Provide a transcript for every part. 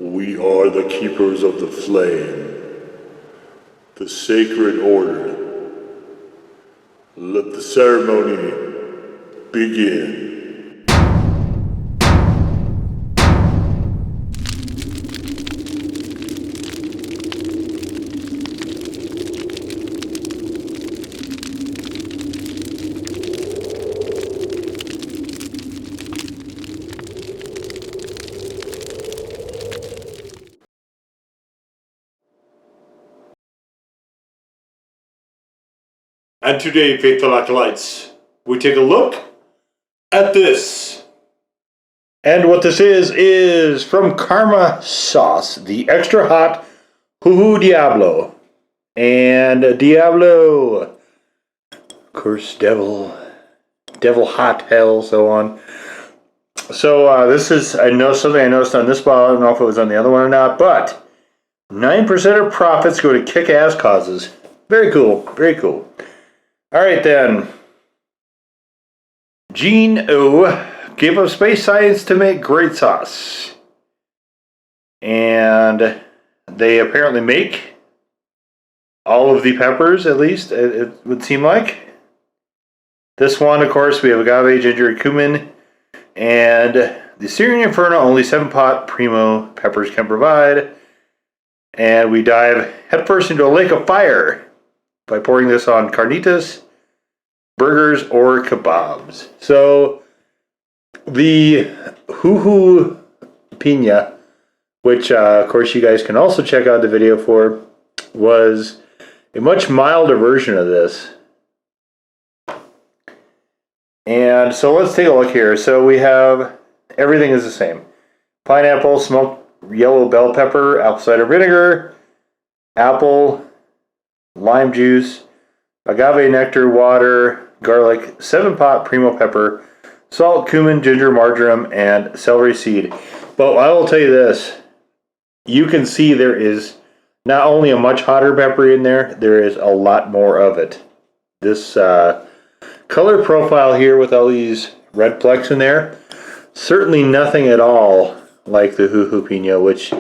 We are the keepers of the flame, the sacred order. Let the ceremony begin. And today, faithful acolytes, we take a look at this. And what this is from Karma Sauce, the extra hot Huhu Diablo. And Diablo, of course, devil hot, hell, so on. So this is, I know something I noticed on this bottle. I don't know if it was on the other one or not, but 9% of profits go to kick-ass causes. Very cool, very cool. All right, then. Gene O gave up space science to make great sauce. And they apparently make all of the peppers, at least, it would seem like. This one, of course, we have agave, ginger, cumin, and the Syrian Inferno, only 7-pot primo peppers can provide. And we dive headfirst into a lake of fire by pouring this on carnitas, burgers, or kebabs. So the Huhu Pina, which of course you guys can also check out the video for, was a much milder version of this. And so let's take a look here. So we have, everything is the same. Pineapple, smoked yellow bell pepper, apple cider vinegar, apple, lime juice, agave nectar, water, garlic, 7-pot primo pepper, salt, cumin, ginger, marjoram, and celery seed. But I will tell you this. You can see there is not only a much hotter pepper in there, there is a lot more of it. This color profile here with all these red flecks in there, certainly nothing at all like the Huhu Pina, which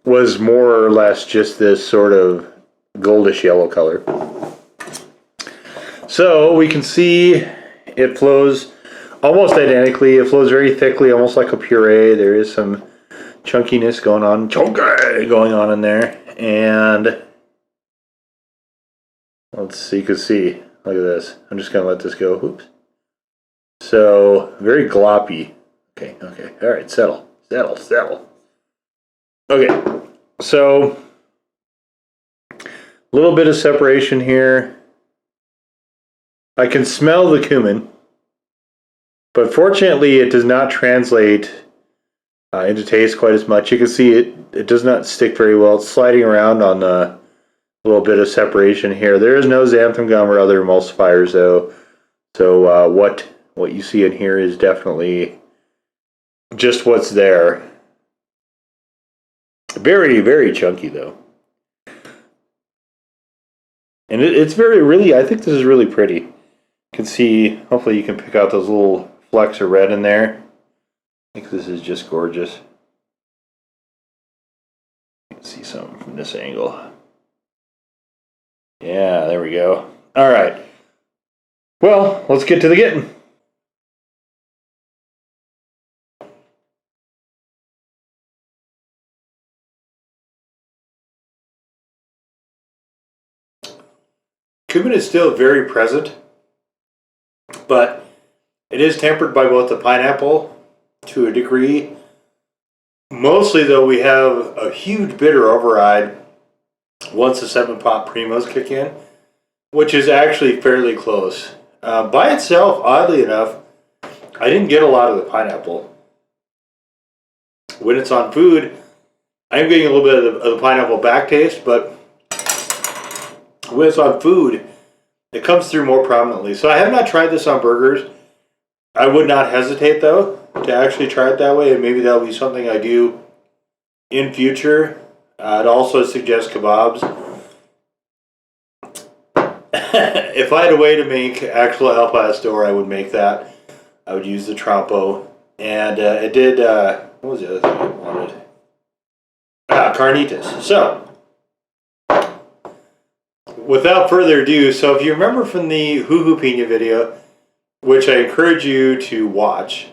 was more or less just this sort of goldish yellow color. So we can see it flows almost identically. It flows very thickly, almost like a puree. There is some chunkiness going on in there. And let's see, you can see, look at this. I'm just going to let this go. Oops. So very gloppy. Okay. All right, settle. Okay, so a little bit of separation here. I can smell the cumin, but fortunately it does not translate into taste quite as much. You can see it does not stick very well. It's sliding around on a little bit of separation here. There is no xanthan gum or other emulsifiers though. So what you see in here is definitely just what's there. Very, very chunky though. And it's really, I think this is really pretty. You can see, hopefully you can pick out those little flecks of red in there. I think this is just gorgeous. You can see something from this angle. Yeah, there we go. All right. Well, let's get to the getting. Cumin is still very present, but it is tempered by both the pineapple to a degree. Mostly, though, we have a huge bitter override once the 7-pot primos kick in, which is actually fairly close. By itself, oddly enough, I didn't get a lot of the pineapple. When it's on food, I'm getting a little bit of the pineapple back taste, but when it's on food, it comes through more prominently. So I have not tried this on burgers. I would not hesitate, though, to actually try it that way, and maybe that'll be something I do in future. I'd also suggest kebabs. If I had a way to make actual al pastor, I would make that. I would use the trompo. And it did, what was the other thing I wanted? carnitas. So, without further ado, so if you remember from the Huhu Pina video, which I encourage you to watch,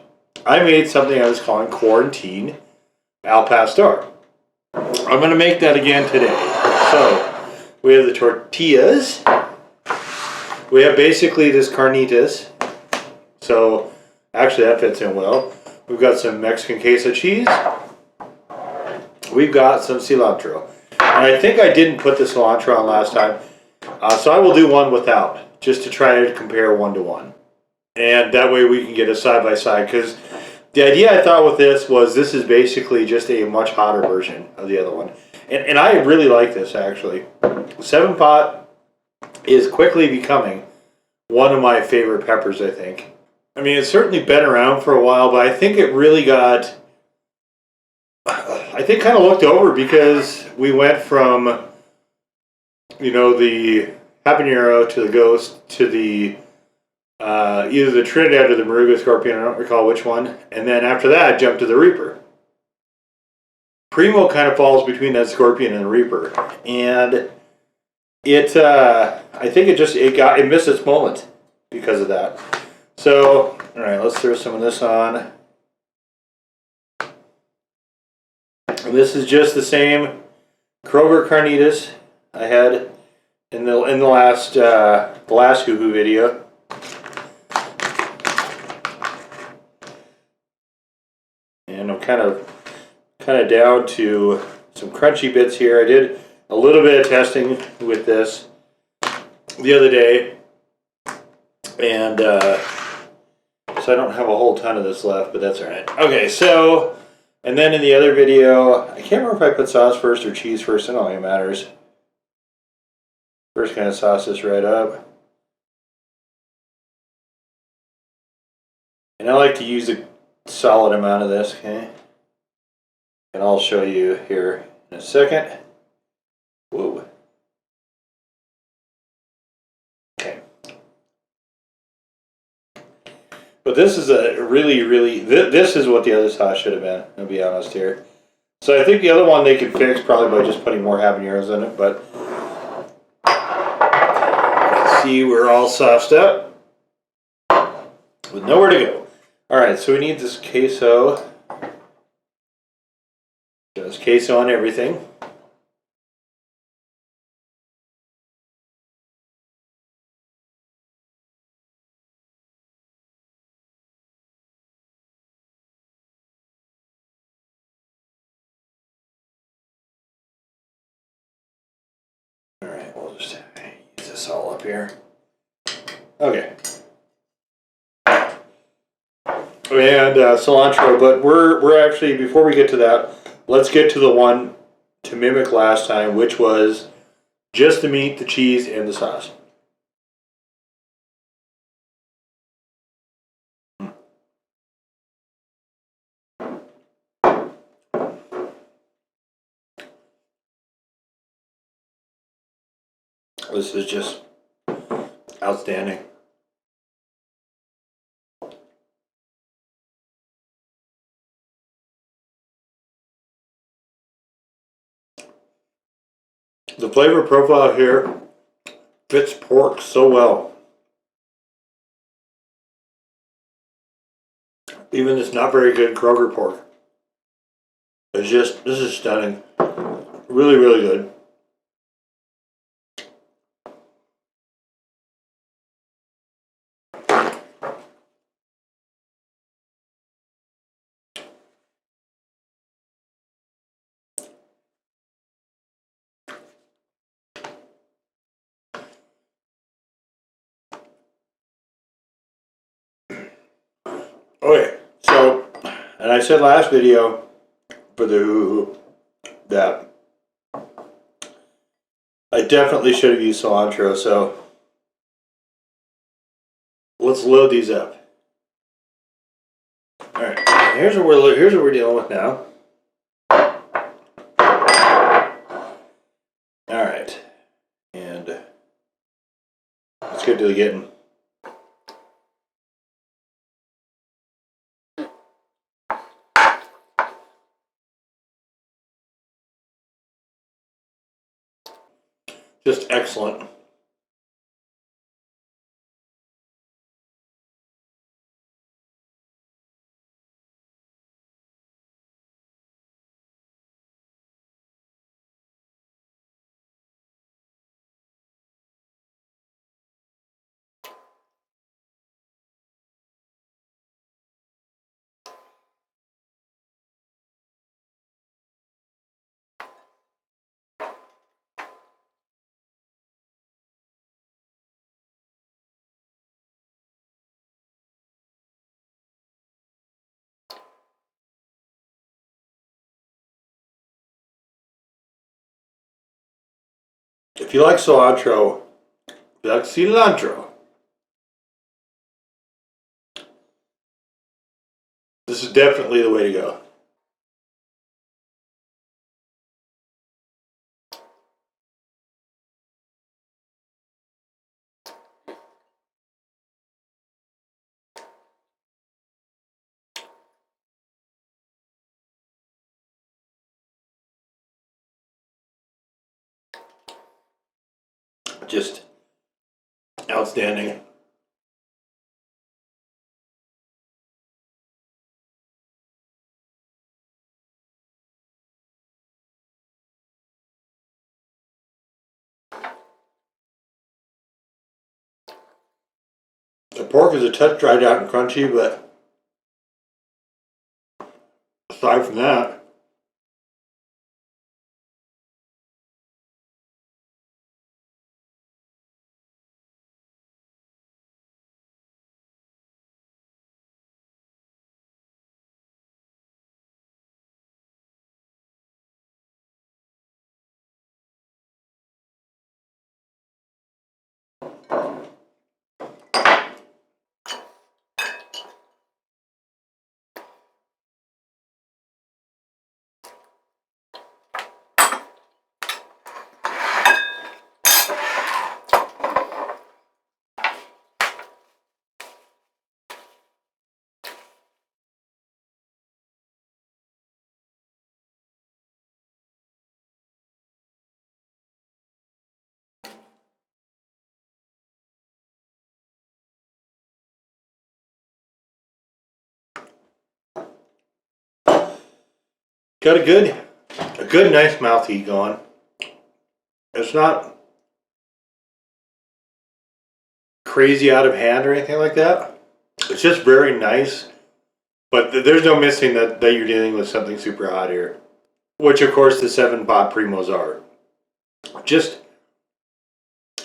I made something I was calling quarantine al pastor. I'm going to make that again today. So, we have the tortillas. We have basically this carnitas. So, actually that fits in well. We've got some Mexican queso cheese. We've got some cilantro. And I think I didn't put the cilantro on last time. So I will do one without, just to try to compare 1 to 1. And that way we can get a side by side. Because the idea I thought with this is basically just a much hotter version of the other one. And I really like this, actually. 7-pot is quickly becoming one of my favorite peppers, I think. I mean, it's certainly been around for a while, but I think it really got, I think, kind of looked over because we went from, you know, the habanero to the ghost to the either the Trinidad or the Moruga scorpion, I don't recall which one, and then after that jumped to the Reaper. Primo kind of falls between that scorpion and the Reaper, and it I think it missed its moment because of that. So, all right, let's throw some of this on. And this is just the same Kroger carnitas I had in the last Huhu video. And I'm kind of down to some crunchy bits here. I did a little bit of testing with this the other day, and so I don't have a whole ton of this left, but that's all right. Okay, so, and then in the other video, I can't remember if I put sauce first or cheese first. I don't think it matters. First, kind of sauce this right up. And I like to use a solid amount of this, okay? And I'll show you here in a second. Whoa. Okay. But this is a really, this is what the other sauce should have been, I'll be honest here. So I think the other one they could fix probably by just putting more habaneros in it, but see, we're all sauced up with nowhere to go. Alright, so we need this queso. There's queso on everything. Alright, we'll just use this all up here. Okay. And cilantro, but we're actually, before we get to that, let's get to the one to mimic last time, which was just the meat, the cheese, and the sauce. This is just outstanding. The flavor profile here fits pork so well. Even this not very good Kroger pork. It's just, this is stunning. Really, really good. Okay, so, and I said last video for the Huhu that I definitely should have used cilantro, so let's load these up. Alright, here's what we're dealing with now. Alright, and let's get to the getting. Just excellent. If you like cilantro, this is definitely the way to go. Just outstanding. The pork is a touch dried out and crunchy, but aside from that, got a good nice mouth heat going. It's not crazy out of hand or anything like that. It's just very nice, but there's no missing that you're dealing with something super hot here, which of course the 7-pot primos are. Just,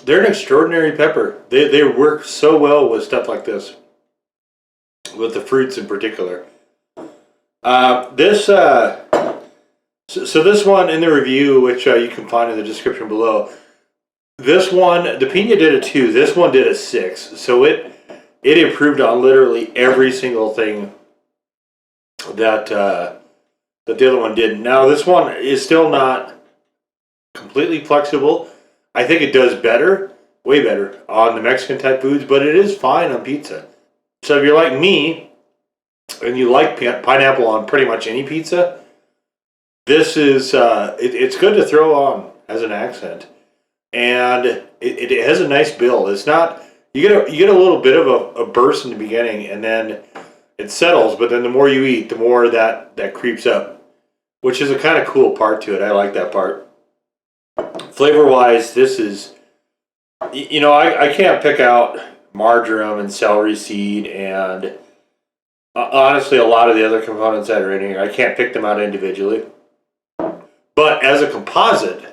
they're an extraordinary pepper. They work so well with stuff like this, with the fruits in particular. So this one in the review, which you can find in the description below, this one, the Pina did a 2. This one did a 6. So it improved on literally every single thing that the other one didn't. Now this one is still not completely flexible. I think it does better, way better, on the Mexican type foods, but it is fine on pizza. So if you're like me and you like pineapple on pretty much any pizza, this is it's good to throw on as an accent, and it has a nice build. It's not, you get a little bit of a burst in the beginning, and then it settles. But then the more you eat, the more that creeps up, which is a kind of cool part to it. I like that part. Flavor wise, this is, I can't pick out marjoram and celery seed and honestly a lot of the other components that are in here. I can't pick them out individually. But as a composite,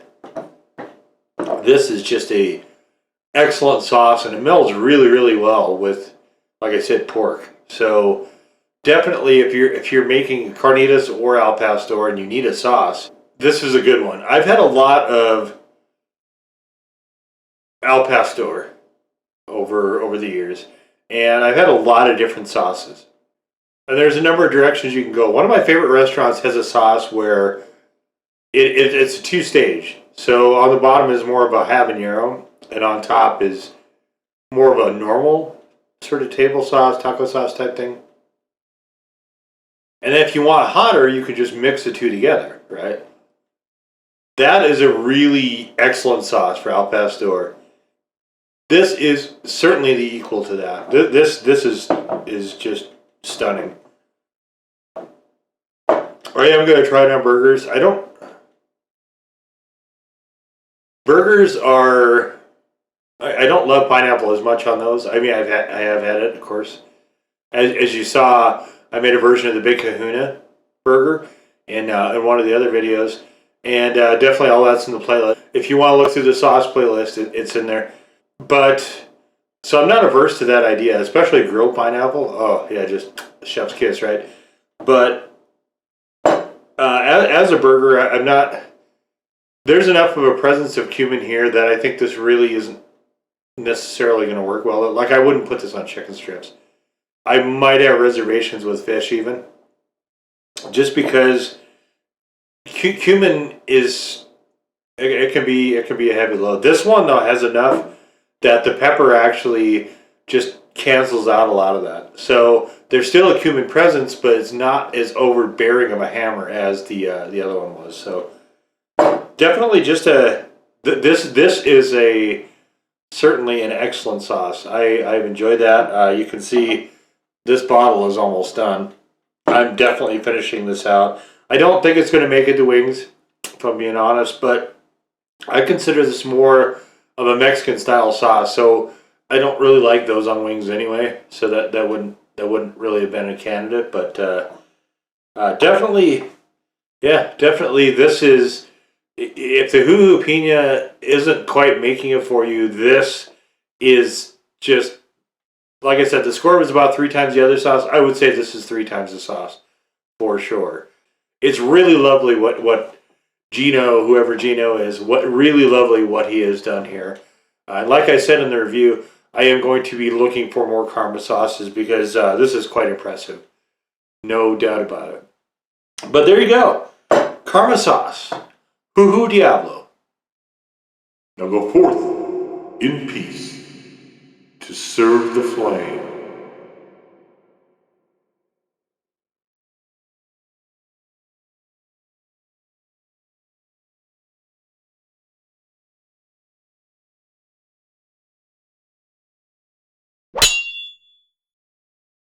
this is just a excellent sauce, and it melds really, really well with, like I said, pork. So definitely, if you're making carnitas or al pastor and you need a sauce, this is a good one. I've had a lot of al pastor over the years, and I've had a lot of different sauces. And there's a number of directions you can go. One of my favorite restaurants has a sauce where it's a 2-stage. So on the bottom is more of a habanero, and on top is more of a normal sort of table sauce, taco sauce type thing. And if you want hotter, you could just mix the two together, right? That is a really excellent sauce for al pastor. This is certainly the equal to that. This is just stunning. I am going to try it on burgers. I don't. Burgers are. I don't love pineapple as much on those. I mean, I have had it, of course. As you saw, I made a version of the Big Kahuna burger in one of the other videos, and definitely all that's in the playlist. If you want to look through the sauce playlist, it's in there. But so I'm not averse to that idea, especially grilled pineapple. Oh yeah, just chef's kiss, right? But as a burger, I'm not. There's enough of a presence of cumin here that I think this really isn't necessarily going to work well. Like I wouldn't put this on chicken strips. I might have reservations with fish even, just because cumin is it can be a heavy load. This one though has enough that the pepper actually just cancels out a lot of that. So there's still a cumin presence, but it's not as overbearing of a hammer as the other one was. So definitely just this is a certainly an excellent sauce. I've enjoyed that. You can see this bottle is almost done. I'm definitely finishing this out. I don't think it's going to make it to wings, if I'm being honest, but I consider this more of a Mexican style sauce, so I don't really like those on wings anyway. So that wouldn't really have been a candidate, but definitely, yeah, definitely. This is if the Huhu Pina isn't quite making it for you, this is just like I said. The score was about 3 times the other sauce. I would say this is 3 times the sauce for sure. It's really lovely what Gino, whoever Gino is, what really lovely what he has done here. Like I said in the review, I am going to be looking for more karma sauces because this is quite impressive. No doubt about it. But there you go. Karma sauce. Huhu Diablo. Now go forth in peace to serve the flame.